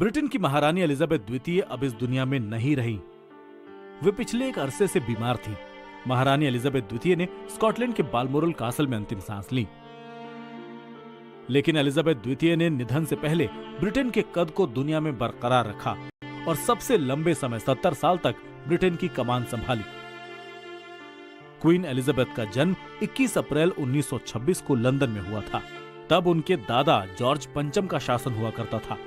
Britain की महारानी Elizabeth द्वितीय अब इस दुनिया में नहीं रही। वे पिछले एक अरसे से बीमार थी। महारानी एलिजाबेथ द्वितीय ने स्कॉटलैंड के बालमोरल कासल में अंतिम सांस ली। लेकिन एलिजाबेथ द्वितीय ने निधन से पहले ब्रिटेन के कद को दुनिया में बरकरार रखा और सबसे लंबे समय 70 साल तक ब्रिटेन की कमान संभाली। क्वीन एलिजाबेथ का जन्म 21 अप्रैल 1926 को लंदन में हुआ था। तब उनके दादा जॉर्ज पंचम का शासन हुआ करता था।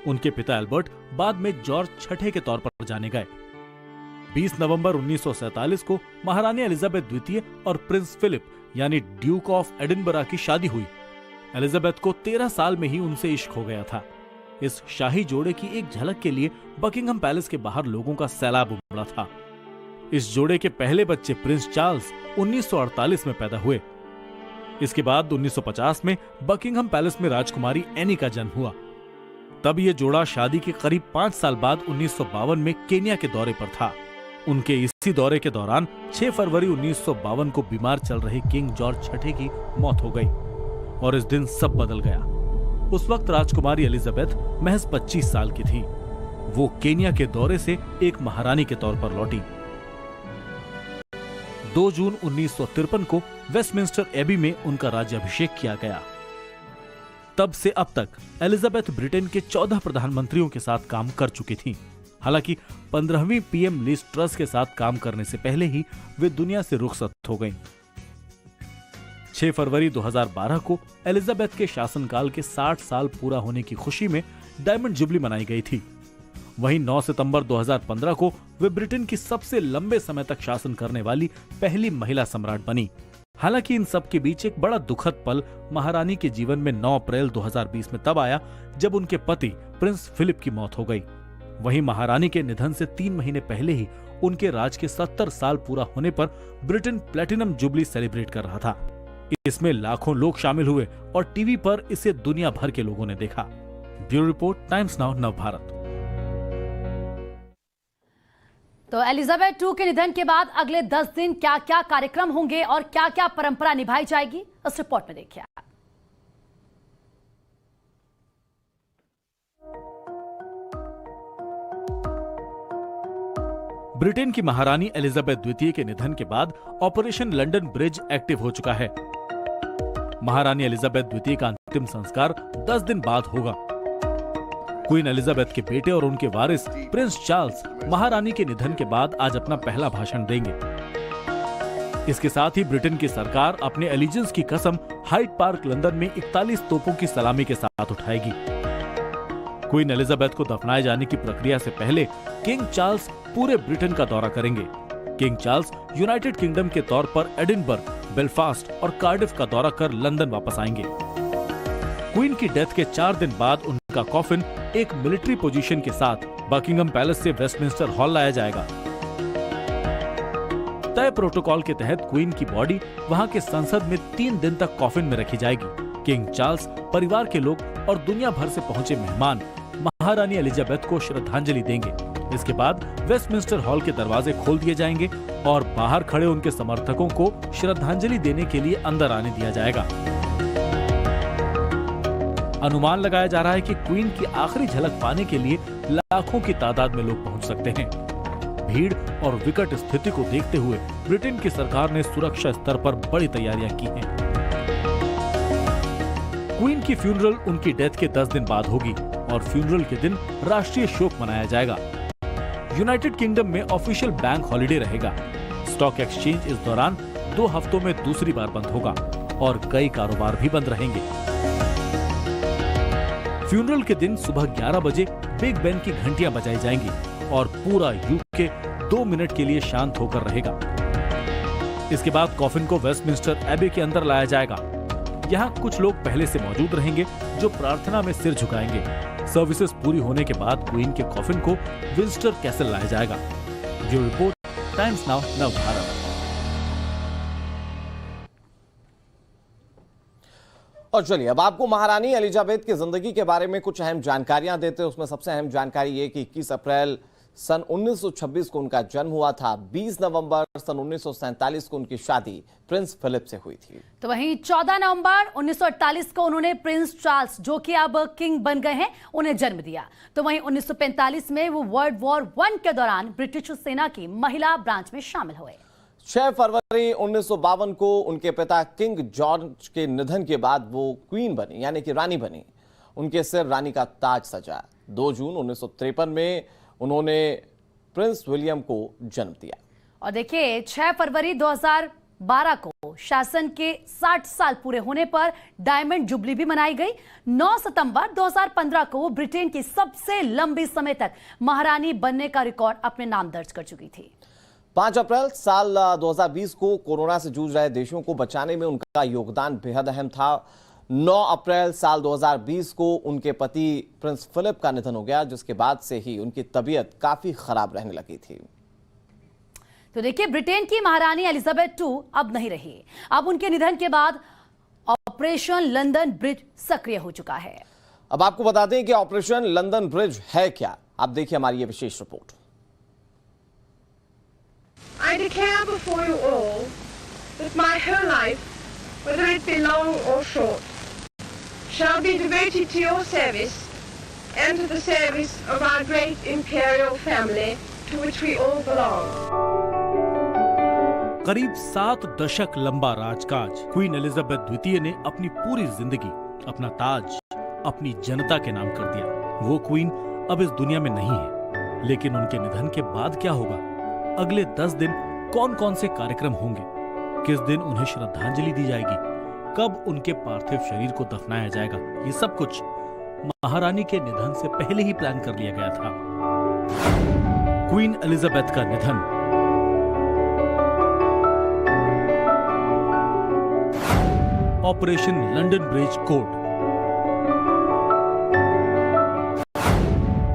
उनके पिता एल्बर्ट बाद में जॉर्ज छठे के तौर पर जाने गए। 20 नवंबर 1947 को महारानी एलिजाबेथ द्वितीय और प्रिंस फिलिप यानी ड्यूक ऑफ एडिनबरा की शादी हुई। एलिजाबेथ को 13 साल में ही उनसे इश्क हो गया था। इस शाही जोड़े की एक झलक के लिए बकिंघम पैलेस के बाहर लोगों का सैलाब उमड़ा था। इस जोड़े के पहले बच्चे प्रिंस चार्ल्स 1948 में पैदा हुए। इसके बाद 1950 में बकिंघम पैलेस में राजकुमारी एनी का जन्म हुआ। तब ये जोड़ा शादी के करीब 5 साल बाद 1952 में केन्या के दौरे पर था। उनके इसी दौरे के दौरान 6 फरवरी 1952 को बीमार चल रहे किंग जॉर्ज छठे की मौत हो गई और इस दिन सब बदल गया। उस वक्त राजकुमारी एलिजाबेथ महज 25 साल की थी। वो केन्या के दौरे से एक महारानी के तौर पर लौटी। 2 जून 1953 को वेस्टमिंस्टर एबी में उनका राज्याभिषेक किया गया। तब से अब तक एलिजाबेथ ब्रिटेन के 14 प्रधानमंत्रियों के साथ काम कर चुकी थी। हालांकि 15वीं पीएम लिज ट्रस के साथ काम करने से पहले ही वे दुनिया से रुखसत हो गईं। 6 फरवरी 2012 को एलिजाबेथ के शासनकाल के 60 साल पूरा होने की खुशी में डायमंड जुबली मनाई गई थी। वहीं 9 सितंबर 2015 को वे ब्रिटेन की सबसे लंबे समय तक शासन करने वाली पहली महिला सम्राट बनी। हालांकि इन सब के बीच एक बड़ा दुखद पल महारानी के जीवन में 9 अप्रैल 2020 में तब आया जब उनके पति प्रिंस फिलिप की मौत हो गई। वहीं महारानी के निधन से 3 महीने पहले ही उनके राज के 70 साल पूरा होने पर ब्रिटेन प्लेटिनम जुबली सेलिब्रेट कर रहा था। इसमें लाखों लोग शामिल हुए और टीवी पर इसे दुनिया भर के लोगों ने देखा। Bureau report, times now Navbharat. तो एलिजाबेथ II के निधन के बाद अगले 10 दिन क्या क्या कार्यक्रम होंगे और क्या क्या परंपरा निभाई जाएगी, इस रिपोर्ट में देखिए। ब्रिटेन की महारानी एलिजाबेथ द्वितीय के निधन के बाद ऑपरेशन लंदन ब्रिज एक्टिव हो चुका है। महारानी एलिजाबेथ द्वितीय का अंतिम संस्कार 10 दिन बाद होगा। क्वीन एलिजाबेथ के बेटे और उनके वारिस प्रिंस चार्ल्स महारानी के निधन के बाद आज अपना पहला भाषण देंगे। इसके साथ ही ब्रिटेन की सरकार अपने एलिजेंस की कसम हाइड पार्क लंदन में 41 तोपों की सलामी के साथ उठाएगी। क्वीन एलिजाबेथ को दफनाए जाने की प्रक्रिया से पहले किंग चार्ल्स पूरे ब्रिटेन का दौरा करेंगे। किंग चार्ल्स यूनाइटेड किंगडम के तौर पर एडिनबर्ग, बेलफास्ट और कार्डिफ का दौरा कर लंदन वापस आएंगे। क्वीन की डेथ के 4 दिन बाद उनका कॉफिन एक मिलिट्री पोजीशन के साथ बकिंघम पैलेस से वेस्टमिंस्टर हॉल लाया जाएगा। तय प्रोटोकॉल के तहत क्वीन की बॉडी वहां के संसद में 3 दिन तक कॉफिन में रखी जाएगी। किंग चार्ल्स, परिवार के लोग और दुनिया भर से पहुंचे मेहमान महारानी एलिजाबेथ को श्रद्धांजलि देंगे। इसके बाद वेस्टमिंस्टर हॉल के दरवाजे खोल दिए जाएंगे और बाहर खड़े उनके समर्थकों को श्रद्धांजलि देने के लिए अंदर आने दिया जाएगा। अनुमान लगाया जा रहा है कि क्वीन की आखिरी झलक पाने के लिए लाखों की तादाद में लोग पहुंच सकते हैं। भीड़ और विकट स्थिति को देखते हुए ब्रिटेन की सरकार ने सुरक्षा स्तर पर बड़ी तैयारियां की हैं। क्वीन की फ्यूनरल उनकी डेथ के 10 दिन बाद होगी और फ्यूनरल के दिन राष्ट्रीय शोक मनाया जाएगा। यूनाइटेड किंगडम में ऑफिशियल बैंक हॉलिडे रहेगा। स्टॉक एक्सचेंज इस दौरान 2 हफ्तों में दूसरी बार बंद होगा और कई कारोबार भी बंद रहेंगे। फ्यूनरल के दिन सुबह 11 बजे बिग बेन की घंटियां बजाई जाएंगी और पूरा यूके 2 मिनट के लिए शांत होकर रहेगा। इसके बाद कॉफिन को वेस्टमिंस्टर एबी के अंदर लाया जाएगा। यहाँ कुछ लोग पहले से मौजूद रहेंगे जो प्रार्थना में सिर झुकाएंगे। सर्विसेज पूरी होने के बाद क्वीन के कॉफिन को विंस्टर कैसल लाया जाएगा। Bureau report, times now Navbharat. और चलिए अब आपको महारानी एलिजाबेथ की जिंदगी के बारे में कुछ अहम जानकारियां देते हैं। उसमें सबसे अहम जानकारी ये कि 21 अप्रैल सन 1926 को उनका जन्म हुआ था। 20 नवंबर सन 1947 को उनकी शादी प्रिंस फिलिप से हुई थी। तो वहीं 14 नवंबर 1948 को उन्होंने प्रिंस चार्ल्स, जो कि अब किंग बन गए हैं, उन्हें जन्म दिया। तो वहीं 1945 में वो वर्ल्ड वॉर 1 के दौरान ब्रिटिश सेना की महिला ब्रांच में शामिल हुए। 6 फरवरी 1952 को उनके पिता किंग जॉर्ज के निधन के बाद वो क्वीन बनी, यानी कि रानी बनी। उनके सिर रानी का ताज सजा। 2 जून 1953 में उन्होंने प्रिंस विलियम को जन्म दिया। और देखिए, 6 फरवरी 2012 को शासन के 60 साल पूरे होने पर डायमंड जुबली भी मनाई गई। 9 सितंबर 2015 को वो ब्रिटेन की सबसे लंबी समय तक महारानी बनने का रिकॉर्ड अपने नाम दर्ज कर चुकी थी। 5 अप्रैल साल 2020 को कोरोना से जूझ रहे देशों को बचाने में उनका योगदान बेहद अहम था। 9 अप्रैल साल 2020 को उनके पति प्रिंस फिलिप का निधन हो गया, जिसके बाद से ही उनकी तबीयत काफी खराब रहने लगी थी। तो देखिए, ब्रिटेन की महारानी एलिजाबेथ 2 अब नहीं रही। अब उनके निधन के बाद ऑपरेशन लंदन ब्रिज सक्रिय हो चुका है। अब आपको बता दें कि ऑपरेशन लंदन ब्रिज है क्या। आप देखिए हमारी ये विशेष report. I declare before you all that my whole life, whether it be long or short, shall be devoted to your service and to the service of our great imperial family to which we all belong. करीब 7 दशक लंबा राजकाज queen Elizabeth द्वितीय ने अपनी पूरी जिंदगी अपना ताज अपनी जनता के नाम कर दिया। वो क्वीन अब इस दुनिया में नहीं है, लेकिन उनके निधन के बाद क्या होगा, अगले 10 दिन कौन कौन से कार्यक्रम होंगे, किस दिन उन्हें श्रद्धांजलि दी जाएगी, कब उनके पार्थिव शरीर को दफनाया जाएगा, ये सब कुछ महारानी के निधन से पहले ही प्लान कर लिया गया था। क्वीन एलिजाबेथ का निधन। Operation London bridge code.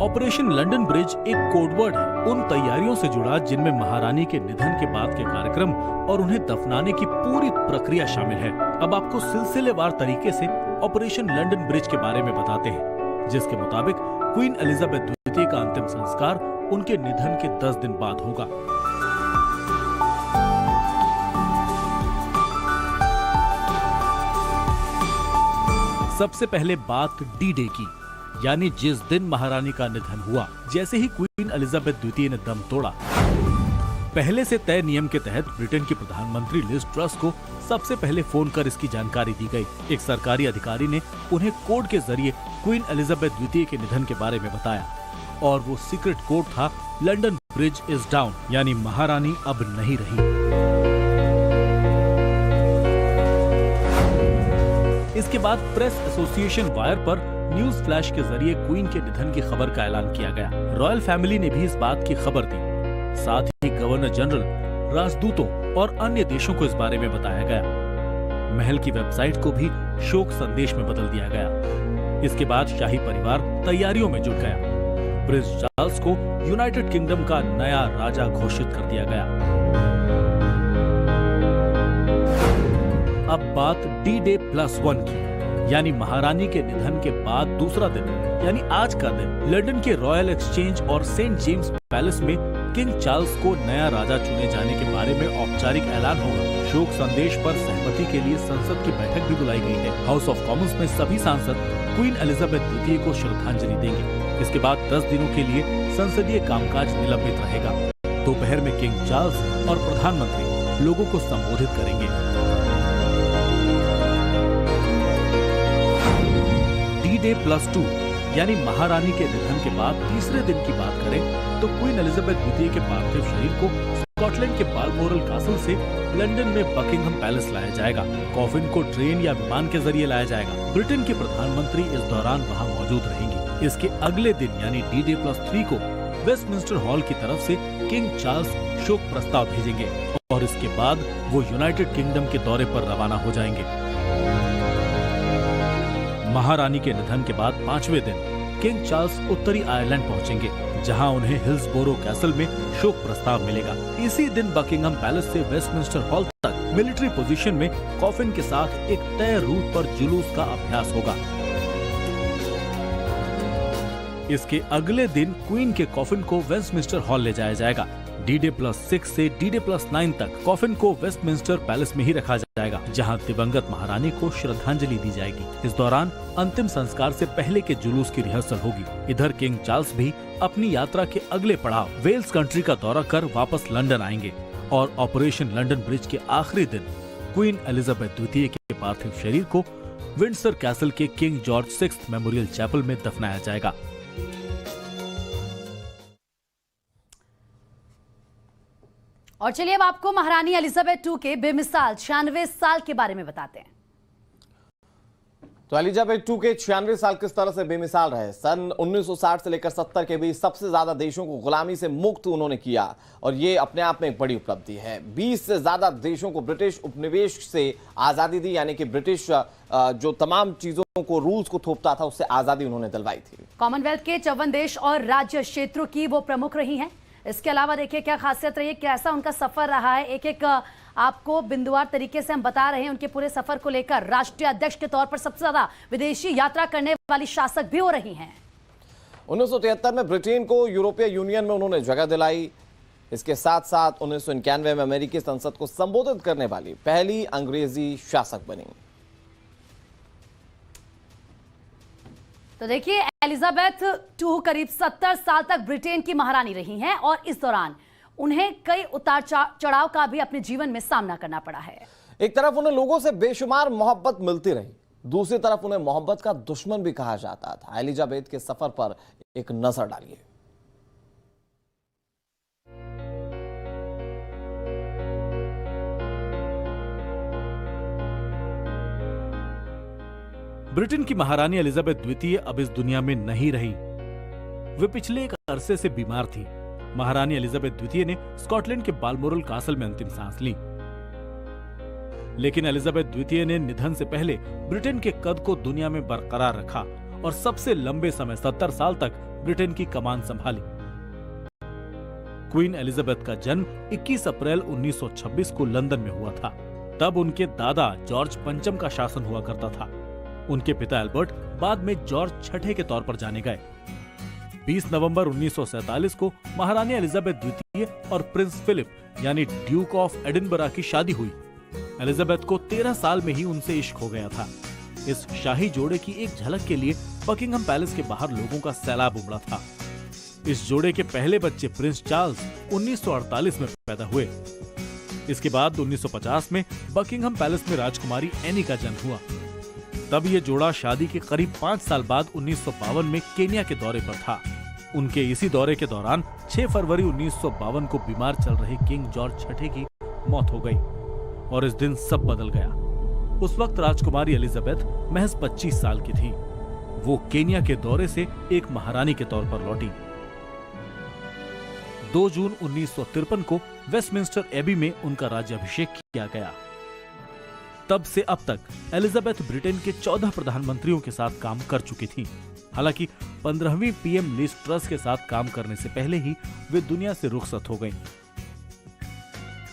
Operation London bridge एक कोडवर्ड है उन तैयारियों से जुड़ा जिनमें महारानी के निधन के बाद के कार्यक्रम और उन्हें दफनाने की पूरी प्रक्रिया शामिल है। अब आपको सिलसिलेवार तरीके से ऑपरेशन लंदन ब्रिज के बारे में बताते हैं, जिसके मुताबिक क्वीन एलिजाबेथ द्वितीय का अंतिम संस्कार उनके निधन के 10 दिन बाद होगा। सबसे पहले बात डी डे की, यानी जिस दिन महारानी का निधन हुआ। जैसे ही क्वीन एलिजाबेथ द्वितीय ने दम तोड़ा, पहले से तय नियम के तहत ब्रिटेन की प्रधानमंत्री लिज ट्रस को सबसे पहले फोन कर इसकी जानकारी दी गई। एक सरकारी अधिकारी ने उन्हें कोड के जरिए क्वीन एलिजाबेथ द्वितीय के निधन के बारे में बताया, और वो सीक्रेट कोड था लंदन ब्रिज इज डाउन, यानी महारानी अब नहीं रही। इसके बाद प्रेस एसोसिएशन वायर पर न्यूज फ्लैश के जरिए क्वीन के निधन की खबर का ऐलान किया गया। रॉयल फैमिली ने भी इस बात की खबर दी। साथ ही गवर्नर जनरल, राजदूतों और अन्य देशों को इस बारे में बताया गया। महल की वेबसाइट को भी शोक संदेश में बदल दिया गया। इसके बाद शाही परिवार तैयारियों में जुट गया। प्रिंस चार्ल्स को यूनाइटेड किंगडम का नया राजा घोषित कर दिया गया। अब बात डी डे +1 की, यानी महारानी के निधन के बाद दूसरा दिन, यानी आज का दिन लंदन के रॉयल एक्सचेंज और सेंट जेम्स पैलेस में किंग चार्ल्स को नया राजा चुने जाने के बारे में औपचारिक ऐलान होगा। शोक संदेश पर सहमति के लिए संसद की बैठक भी बुलाई गई है। हाउस ऑफ कॉमन्स में सभी सांसद क्वीन एलिजाबेथ द्वितीय को श्रद्धांजलि देंगे। इसके बाद 10 दिनों के लिए संसदीय कामकाज निलंबित रहेगा। दोपहर में किंग चार्ल्स और प्रधानमंत्री लोगों को संबोधित करेंगे। डे +2 यानी महारानी के निधन के बाद तीसरे दिन की बात करें तो क्वीन एलिजाबेथ द्वितीय के पार्थिव शरीर को स्कॉटलैंड के बालमोरल कासल से लंदन में बकिंघम पैलेस लाया जाएगा। कॉफिन को ट्रेन या विमान के जरिए लाया जाएगा। ब्रिटेन की प्रधानमंत्री इस दौरान वहां मौजूद रहेंगी। इसके अगले दिन यानी डी डे +3 को वेस्टमिंस्टर हॉल की तरफ से किंग चार्ल्स शोक प्रस्ताव भेजेंगे और इसके बाद वो यूनाइटेड किंगडम के दौरे पर रवाना हो जाएंगे। महारानी के निधन के बाद 5वें दिन किंग चार्ल्स उत्तरी आयरलैंड पहुंचेंगे, जहां उन्हें हिल्सबोरो कैसल में शोक प्रस्ताव मिलेगा। इसी दिन बकिंघम पैलेस से वेस्टमिंस्टर हॉल तक मिलिट्री पोजीशन में कॉफिन के साथ एक तय रूट पर जुलूस का अभ्यास होगा। इसके अगले दिन क्वीन के कॉफिन को वेस्टमिंस्टर हॉल ले जाया जाएगा। D-Day+6 से D-Day+9 तक कॉफिन को वेस्टमिंस्टर पैलेस में ही रखा जाएगा, जहां दिवंगत महारानी को श्रद्धांजलि दी जाएगी। इस दौरान अंतिम संस्कार से पहले के जुलूस की रिहर्सल होगी। इधर किंग चार्ल्स भी अपनी यात्रा के अगले पड़ाव वेल्स कंट्री का दौरा कर वापस लंदन आएंगे और ऑपरेशन लंदन ब्रिज के आखिरी दिन क्वीन एलिजाबेथ द्वितीय के पार्थिव शरीर को विंडसर कैसल के किंग जॉर्ज 6 मेमोरियल चैपल में दफनाया जाएगा। और चलिए अब आपको महारानी एलिजाबेथ II के बेमिसाल 96 साल के बारे में बताते हैं। तो एलिजाबेथ II के 96 साल किस तरह से बेमिसाल रहे। सन 1960 से लेकर 70 के बीच सबसे ज्यादा देशों को गुलामी से मुक्त उन्होंने किया और ये अपने आप में एक बड़ी उपलब्धि है। 20 से ज्यादा देशों को ब्रिटिश उपनिवेश से आजादी दी, यानी कि ब्रिटिश जो तमाम चीजों को रूल्स को थोपता था उससे आजादी उन्होंने दिलवाई थी। कॉमनवेल्थ के 54 देश और राज्य क्षेत्रों की वो प्रमुख रही हैं। इसके अलावा देखिए क्या खासियत रही है, कैसा उनका सफर रहा है। एक एक आपको बिंदुवार तरीके से हम बता रहे हैं उनके पूरे सफर को लेकर। राष्ट्रीय अध्यक्ष के तौर पर सबसे ज्यादा विदेशी यात्रा करने वाली शासक भी हो रही हैं। 1973 में ब्रिटेन को यूरोपीय यूनियन में उन्होंने जगह दिलाई। इसके साथ साथ 1991 में अमेरिकी संसद को संबोधित करने वाली पहली अंग्रेजी शासक बनी। तो देखिए एलिजाबेथ II करीब 70 साल तक ब्रिटेन की महारानी रही हैं और इस दौरान उन्हें कई उतार चढ़ाव का भी अपने जीवन में सामना करना पड़ा है। एक तरफ उन्हें लोगों से बेशुमार मोहब्बत मिलती रही, दूसरी तरफ उन्हें मोहब्बत का दुश्मन भी कहा जाता था। एलिजाबेथ के सफर पर एक नजर डालिए। ब्रिटेन की महारानी एलिजाबेथ द्वितीय अब इस दुनिया में नहीं रही। वे पिछले एक अरसे से बीमार थी। महारानी एलिजाबेथ द्वितीय ने स्कॉटलैंड के बालमोरल कासल में अंतिम सांस ली, लेकिन एलिजाबेथ द्वितीय ने निधन से पहले ब्रिटेन के कद को दुनिया में बरकरार रखा और सबसे लंबे समय 70 साल तक ब्रिटेन की कमान संभाली। क्वीन एलिजाबेथ का जन्म 21 अप्रैल 1926 को लंदन में हुआ था। तब उनके दादा जॉर्ज पंचम का शासन हुआ करता था। उनके पिता एल्बर्ट बाद में जॉर्ज छठे के तौर पर जाने गए। 20 नवंबर 1947 को महारानी एलिजाबेथ द्वितीय और प्रिंस फिलिप यानी ड्यूक ऑफ एडिनबरा की शादी हुई। एलिजाबेथ को 13 साल में ही उनसे इश्क हो गया था। इस शाही जोड़े की एक झलक के लिए बकिंघम पैलेस के बाहर लोगों का सैलाब उमड़ा था। इस जोड़े के पहले बच्चे प्रिंस चार्ल्स 1948 में पैदा हुए। इसके बाद 1950 में बकिंघम पैलेस में राजकुमारी एनी का जन्म हुआ। तब ये जोड़ा शादी के करीब 5 साल बाद 1952 में केन्या के दौरे पर था। उनके इसी दौरे के दौरान 6 फरवरी 1952 को बीमार चल रहे किंग जॉर्ज छठे की मौत हो गई और इस दिन सब बदल गया। उस वक्त राजकुमारी एलिजाबेथ महज 25 साल की थी। वो केन्या के दौरे से एक महारानी के तौर पर लौटी। 2 जून 1953 को वेस्टमिंस्टर एबी में उनका राज्याभिषेक किया गया। तब से अब तक एलिजाबेथ ब्रिटेन के 14 प्रधानमंत्रियों के साथ काम कर चुकी थी। हालांकि 15वीं पीएम लिज ट्रस के साथ काम करने से पहले ही वे दुनिया से रुखसत हो गईं।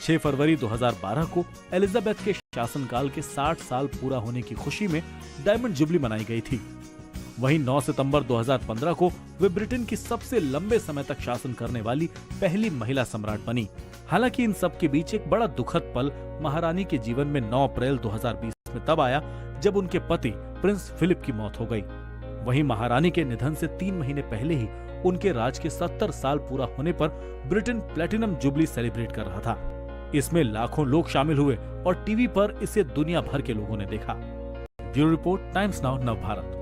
6 फरवरी 2012 को एलिजाबेथ के शासनकाल के 60 साल पूरा होने की खुशी में डायमंड जुबली मनाई गई थी। वहीं 9 सितंबर 2015 को वे ब्रिटेन की सबसे लंबे समय तक शासन करने वाली पहली महिला सम्राट बनी। हालांकि इन सब के बीच एक बड़ा दुखद पल महारानी के जीवन में 9 अप्रैल 2020 में तब आया जब उनके पति प्रिंस फिलिप की मौत हो गई। वहीं महारानी के निधन से 3 महीने पहले ही उनके राज के 70 साल पूरा होने पर ब्रिटेन प्लेटिनम जुबली सेलिब्रेट कर रहा था। इसमें लाखों लोग शामिल हुए और टीवी पर इसे दुनिया भर के लोगों ने देखा। ब्यूरो रिपोर्ट, टाइम्स नाउ, नव भारत।